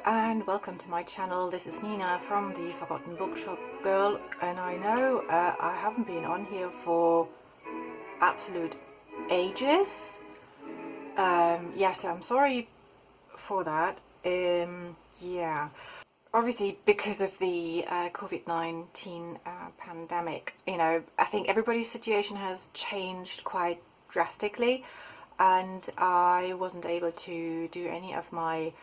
and welcome to my channel. This is Nina from the Forgotten Bookshop Girl, and I know I haven't been on here for absolute ages. Yeah, so I'm sorry for that. Yeah, obviously because of the COVID-19 pandemic, you know, I think everybody's situation has changed quite drastically, and I wasn't able to do any of my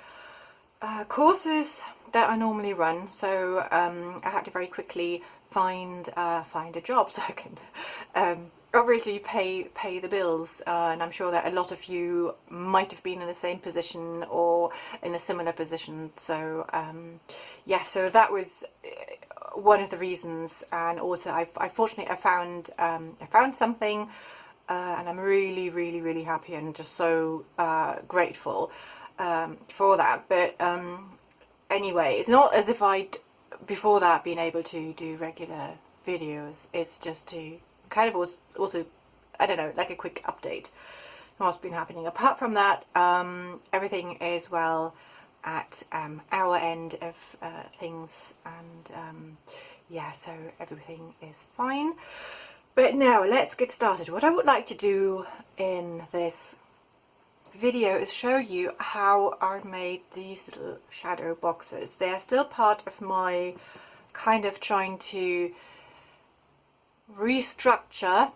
courses that I normally run, so I had to very quickly find a job so I can obviously pay the bills, and I'm sure that a lot of you might have been in the same position or in a similar position. So yeah, so that was one of the reasons, and also I fortunately I found something, and I'm really happy and just so grateful for that. But anyway, it's not as if I'd before that been able to do regular videos. It's just to kind of also I don't know, like a quick update on what's been happening. Apart from that, everything is well at our end of things, and yeah, so everything is fine. But now let's get started. What I would like to do in this video is show you how I made these little shadow boxes. They are still part of my kind of trying to restructure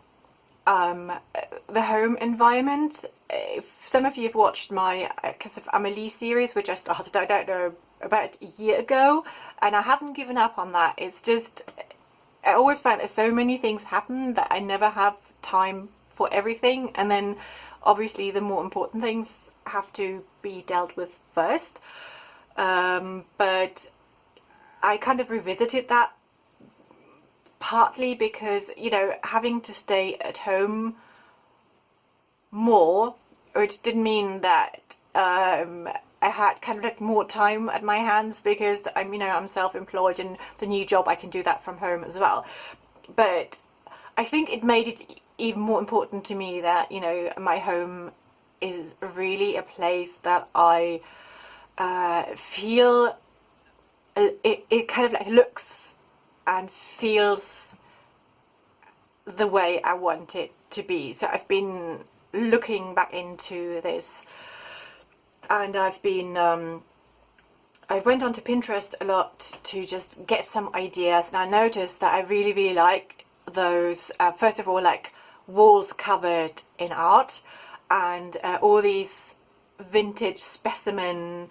the home environment. If some of you have watched my kind of Amelie series, which I started, I don't know, about a year ago, and I haven't given up on that. It's just I always find that so many things happen that I never have time for everything, and then obviously the more important things have to be dealt with first. But I kind of revisited that partly because, you know, having to stay at home more, which didn't mean that I had kind of like more time at my hands, because I'm, you know, I'm self-employed, and the new job I can do that from home as well. But I think it made it even more important to me that, you know, my home is really a place that I feel it kind of like looks and feels the way I want it to be. So I've been looking back into this, and I've been I went onto Pinterest a lot to just get some ideas, and I noticed that I really liked those first of all, like walls covered in art, and all these vintage specimen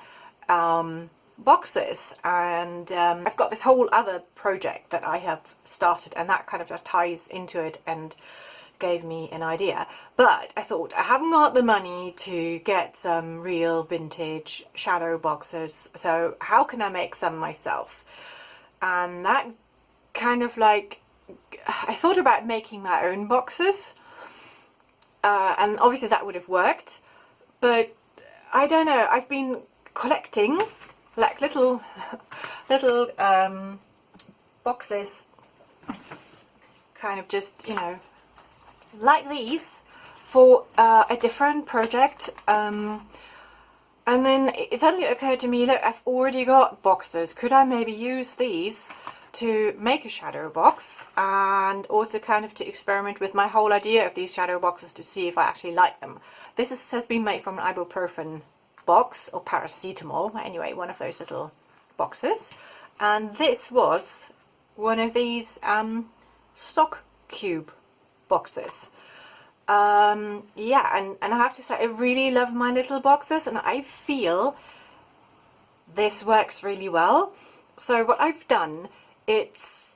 boxes, and I've got this whole other project that I have started, and that kind of just ties into it and gave me an idea. But I thought, I haven't got the money to get some real vintage shadow boxes, so how can I make some myself? And that kind of like, I thought about making my own boxes, and obviously that would have worked, but I don't know, I've been collecting like little boxes, kind of just, you know, like these, for a different project, and then it suddenly occurred to me, look, I've already got boxes, could I maybe use these to make a shadow box, and also kind of to experiment with my whole idea of these shadow boxes to see if I actually like them. This has been made from an ibuprofen box, or paracetamol, anyway, one of those little boxes, and this was one of these stock cube boxes. Yeah, and I have to say, I really love my little boxes, and I feel this works really well. So what I've done, it's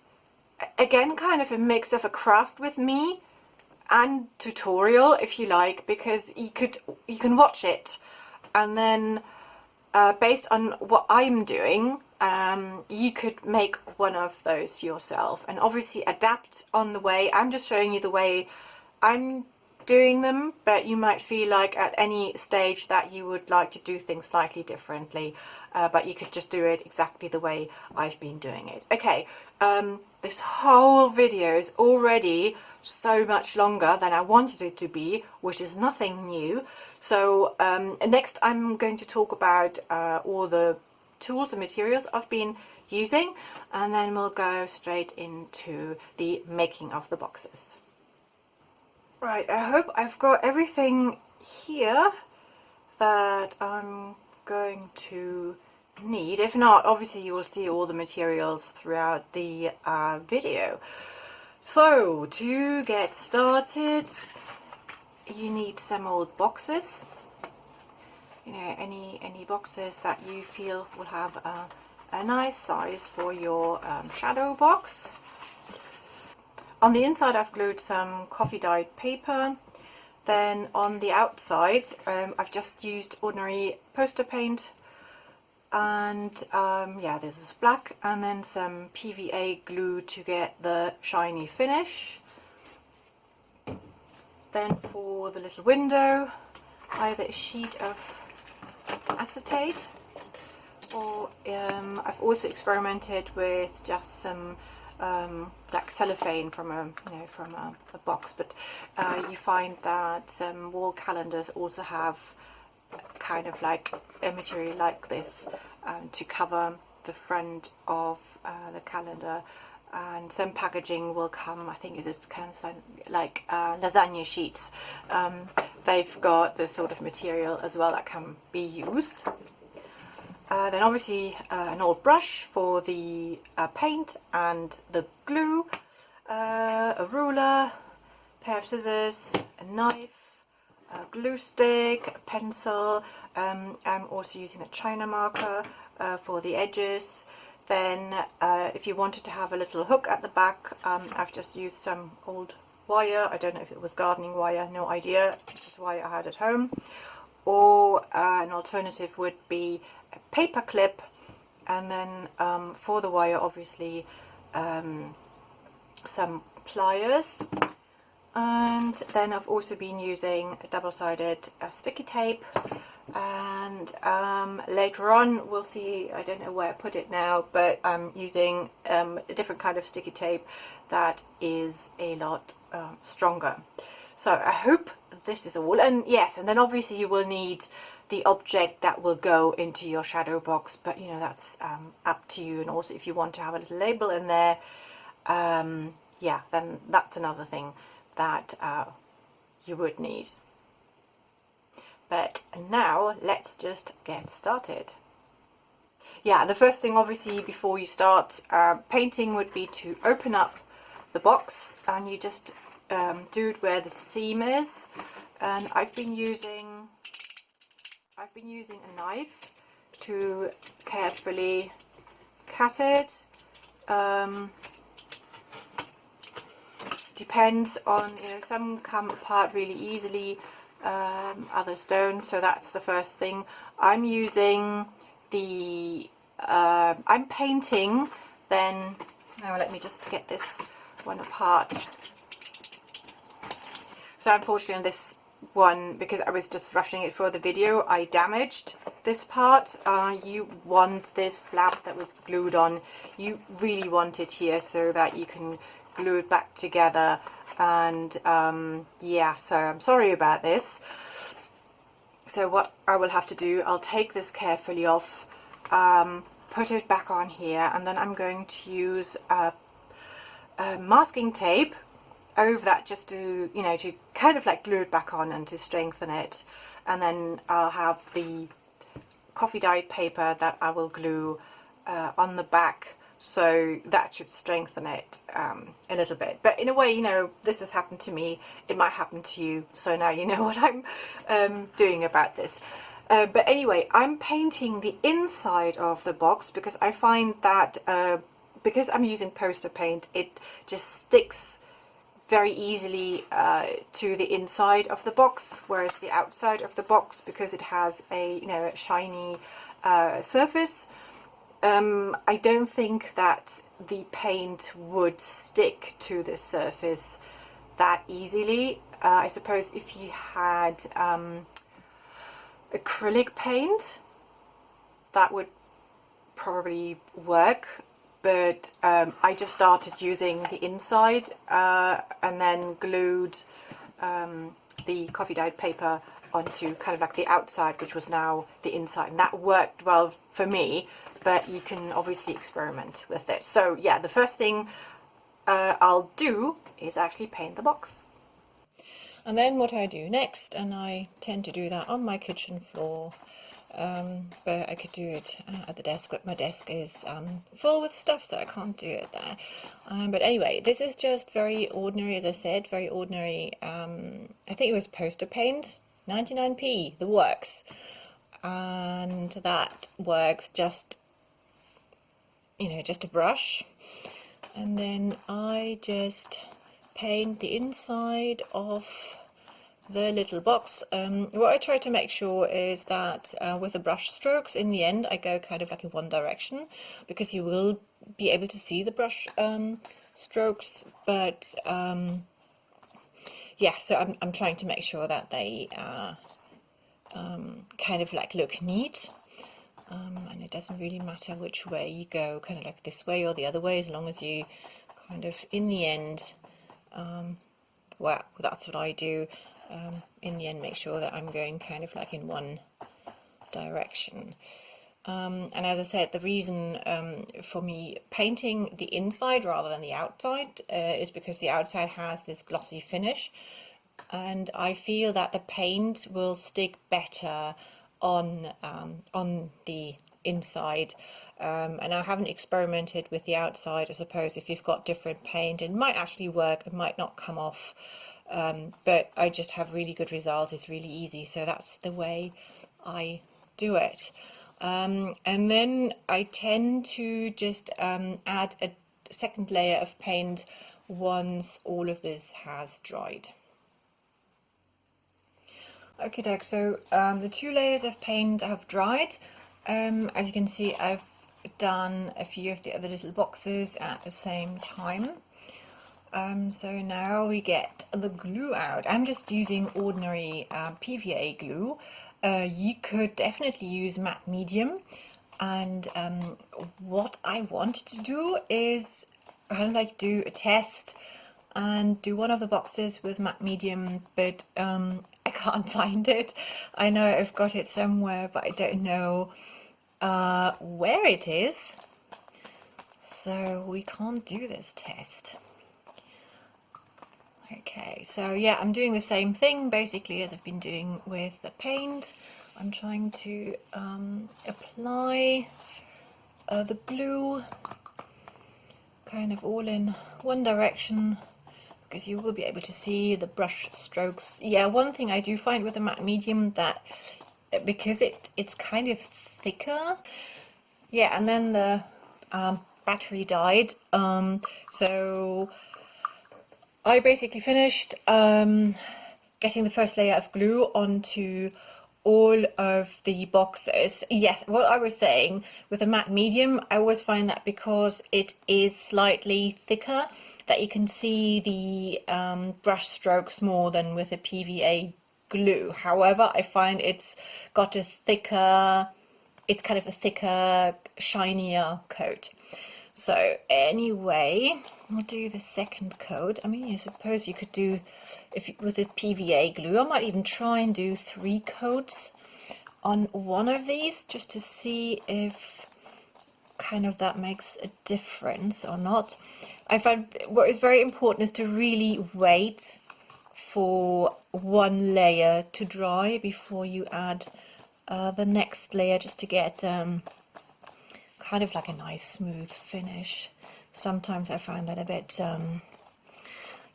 again kind of a mix of a craft with me and tutorial, if you like, because you can watch it, and then based on what I'm doing, you could make one of those yourself, and obviously adapt on the way. I'm just showing you the way I'm doing them, but you might feel like at any stage that you would like to do things slightly differently, but you could just do it exactly the way I've been doing it. Okay, this whole video is already so much longer than I wanted it to be, which is nothing new. So next I'm going to talk about all the tools and materials I've been using, and then we'll go straight into the making of the boxes. Right, I hope I've got everything here that I'm going to need. If not, obviously you will see all the materials throughout the video. So to get started, you need some old boxes, you know, any boxes that you feel will have a nice size for your shadow box. On the inside I've glued some coffee dyed paper. Then on the outside I've just used ordinary poster paint, and yeah, this is black, and then some PVA glue to get the shiny finish. Then for the little window, either a sheet of acetate, or I've also experimented with just some like cellophane from a box, but you find that some wall calendars also have kind of like a material like this to cover the front of the calendar, and some packaging will come, I think it's kind of like lasagna sheets. They've got this sort of material as well that can be used. Then obviously an old brush for the paint and the glue, a ruler, a pair of scissors, a knife, a glue stick, a pencil. I'm also using a China marker for the edges. Then if you wanted to have a little hook at the back, I've just used some old wire. I don't know if it was gardening wire, no idea. This is wire I had at home. Or an alternative would be a paper clip, and then for the wire obviously some pliers. And then I've also been using a double-sided sticky tape, and later on we'll see, I don't know where I put it now, but I'm using a different kind of sticky tape that is a lot stronger. So I hope this is all. And yes, and then obviously you will need the object that will go into your shadow box, but you know, that's up to you. And also if you want to have a little label in there, yeah, then that's another thing that you would need. But now let's just get started. Yeah, the first thing obviously before you start painting would be to open up the box, and you just do it where the seam is. And I've been using a knife to carefully cut it. Depends on, you know, some come apart really easily, others don't. So that's the first thing. I'm using the I'm painting. Then now let me just get this one apart. So unfortunately on this one, because I was just rushing it for the video, I damaged this part. You want this flap that was glued on, you really want it here so that you can glue it back together. And yeah, so I'm sorry about this. So what I will have to do, I'll take this carefully off, put it back on here, and then I'm going to use masking tape over that, just to, you know, to kind of like glue it back on and to strengthen it. And then I'll have the coffee dyed paper that I will glue on the back, so that should strengthen it a little bit. But in a way, you know, this has happened to me, it might happen to you, so now you know what I'm doing about this. But anyway, I'm painting the inside of the box because I find that because I'm using poster paint, it just sticks very easily to the inside of the box, whereas the outside of the box, because it has a, you know, a shiny surface, I don't think that the paint would stick to the surface that easily. I suppose if you had acrylic paint, that would probably work. But I just started using the inside and then glued the coffee dyed paper onto kind of like the outside, which was now the inside, and that worked well for me. but you can obviously experiment with it. So yeah, the first thing I'll do is actually paint the box. And then what I do next, and I tend to do that on my kitchen floor, but I could do it at the desk, but my desk is full with stuff, so I can't do it there. But anyway, this is just very ordinary, as I said, very ordinary. I think it was poster paint, 99p, the works. And that works just, you know, just a brush. And then I just paint the inside of the little box. What I try to make sure is that with the brush strokes, in the end I go kind of like in one direction, because you will be able to see the brush strokes, but yeah, so I'm trying to make sure that they kind of like look neat, and it doesn't really matter which way you go, kind of like this way or the other way, as long as you kind of in the end, well, that's what I do, in the end make sure that I'm going kind of like in one direction. And as I said, the reason for me painting the inside rather than the outside is because the outside has this glossy finish, and I feel that the paint will stick better on the inside. And I haven't experimented with the outside. I suppose if you've got different paint, it might actually work, it might not come off, but I just have really good results. It's really easy, so that's the way I do it. And then I tend to just add a second layer of paint once all of this has dried. Okay, doke, so the 2 layers of paint have dried. As you can see, I've done a few of the other little boxes at the same time. So now we get the glue out. I'm just using ordinary PVA glue. You could definitely use matte medium, and what I want to do is kind of like do a test and do one of the boxes with matte medium, but I can't find it. I know I've got it somewhere, but I don't know where it is, so we can't do this test. Okay, so yeah, I'm doing the same thing basically as I've been doing with the paint. I'm trying to apply the glue kind of all in one direction, because you will be able to see the brush strokes. Yeah, one thing I do find with the matte medium, that because it's kind of thicker. Yeah, and then the battery died, so I basically finished getting the first layer of glue onto all of the boxes. Yes, what I was saying with a matte medium, I always find that because it is slightly thicker, that you can see the brush strokes more than with a PVA glue. However, I find it's got a thicker, it's kind of a thicker, shinier coat. So anyway, I'll do the second coat. I mean, I suppose you could do, with a PVA glue, I might even try and do 3 coats on one of these, just to see if kind of that makes a difference or not. I find what is very important is to really wait for one layer to dry before you add the next layer, just to get kind of like a nice smooth finish. Sometimes I find that a bit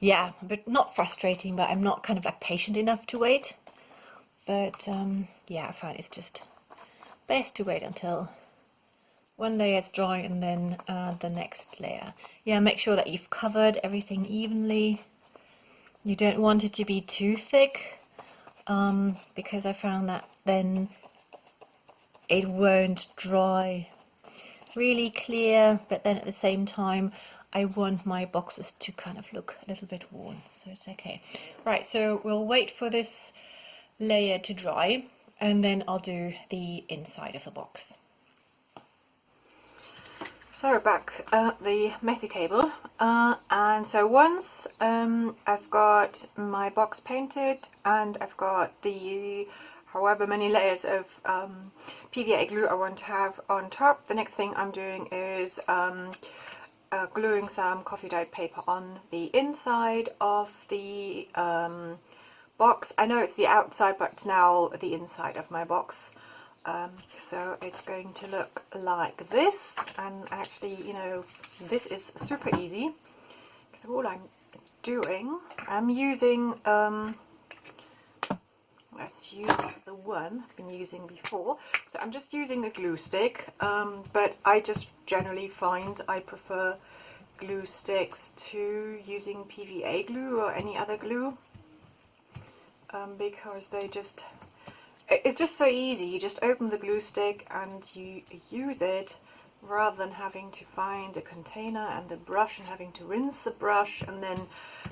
yeah, but not frustrating, but I'm not kind of like patient enough to wait. But yeah, I find it's just best to wait until one layer is dry and then add the next layer. Yeah, make sure that you've covered everything evenly. You don't want it to be too thick, because I found that then it won't dry really clear, but then at the same time I want my boxes to kind of look a little bit worn, so it's okay. Right, so we'll wait for this layer to dry and then I'll do the inside of the box. So back at the messy table, and so once I've got my box painted and I've got the however many layers of PVA glue I want to have on top. The next thing I'm doing is gluing some coffee dyed paper on the inside of the box. I know it's the outside, but it's now the inside of my box. So it's going to look like this, and actually, you know, this is super easy because all I'm doing, I'm using let's use the one I've been using before. So I'm just using a glue stick, but I just generally find I prefer glue sticks to using PVA glue or any other glue, because it's just so easy. You just open the glue stick and you use it, rather than having to find a container and a brush and having to rinse the brush, and then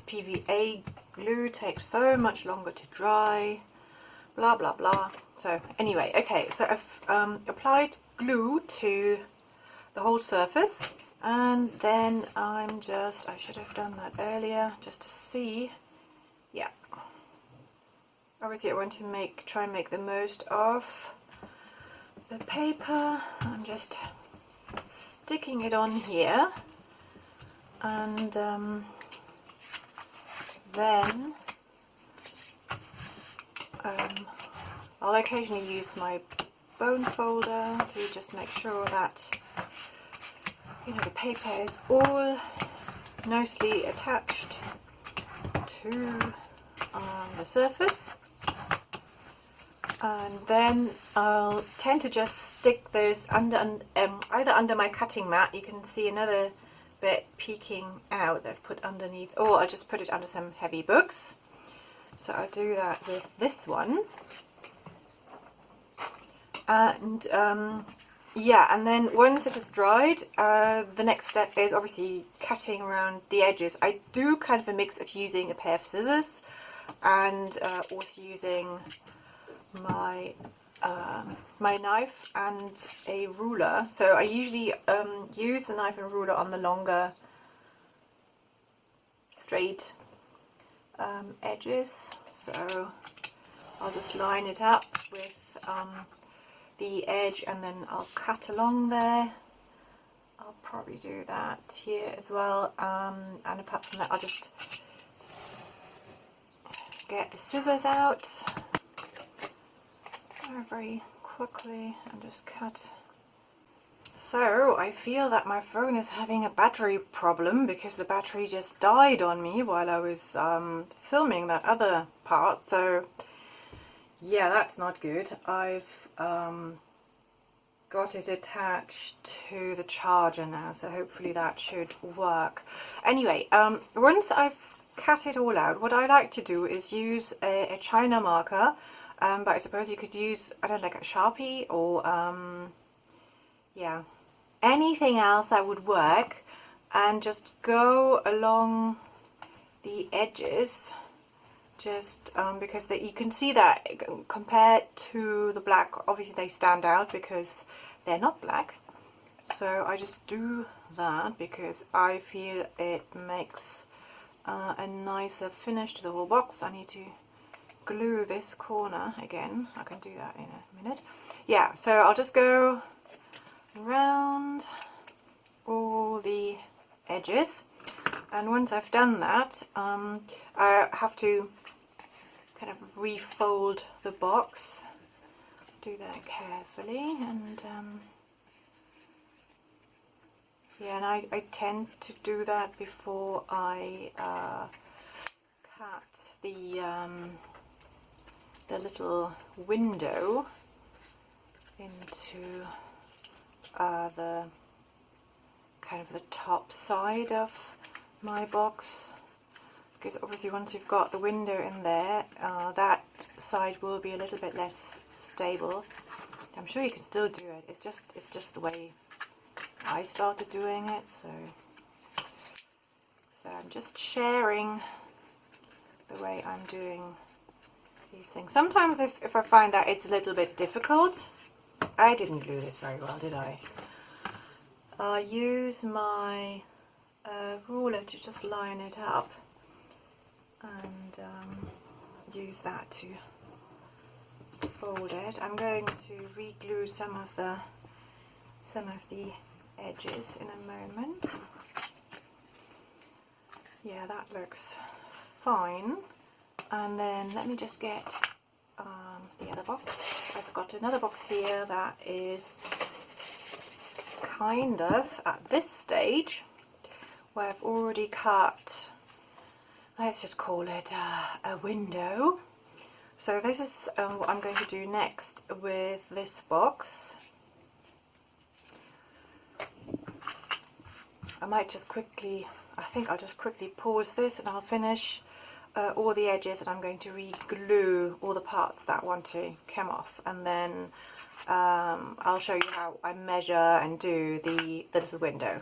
PVA glue takes so much longer to dry, blah blah blah. So anyway, okay, so I've applied glue to the whole surface, and then I should have done that earlier just to see. Yeah, obviously I want to try and make the most of the paper. I'm just sticking it on here, and then I'll occasionally use my bone folder to just make sure that, you know, the paper is all nicely attached to the surface. And then I'll tend to just stick those under, either under my cutting mat. You can see another bit peeking out that I've put underneath, or I'll just put it under some heavy books. So I'll do that with this one. And yeah, and then once it has dried, the next step is obviously cutting around the edges. I do kind of a mix of using a pair of scissors and also using my my knife and a ruler. So I usually use the knife and ruler on the longer straight edges. So I'll just line it up with the edge, and then I'll cut along there. I'll probably do that here as well, and apart from that, I'll just get the scissors out very quickly and just cut. So I feel that my phone is having a battery problem, because the battery just died on me while I was filming that other part. So yeah, that's not good. I've got it attached to the charger now, so hopefully that should work. Anyway, once I've cut it all out, what I like to do is use a China marker, but I suppose you could use, I don't know, like a Sharpie or yeah, anything else that would work, and just go along the edges, just because you can see that compared to the black, obviously they stand out because they're not black. So I just do that because I feel it makes a nicer finish to the whole box. I need to glue this corner again. I can do that in a minute. Yeah, so I'll just go around all the edges, and once I've done that, I have to kind of refold the box. Do that carefully, and yeah, and I tend to do that before I cut the little window into the kind of the top side of my box, because obviously once you've got the window in there, that side will be a little bit less stable. I'm sure you can still do it, it's just the way I started doing it. So I'm just sharing the way I'm doing these things. Sometimes if I find that it's a little bit difficult, I didn't glue this very well, did I? I'll use my ruler to just line it up, and use that to fold it, I'm going to re-glue some of the edges in a moment. Yeah, that looks fine. And then let me just get the other box. I've got another box here that is kind of at this stage where I've already cut, let's just call it a window. So this is what I'm going to do next with this box. I might just quickly, I think I'll just quickly pause this and I'll finish all the edges, and I'm going to re-glue all the parts that want to come off, and then I'll show you how I measure and do the little window.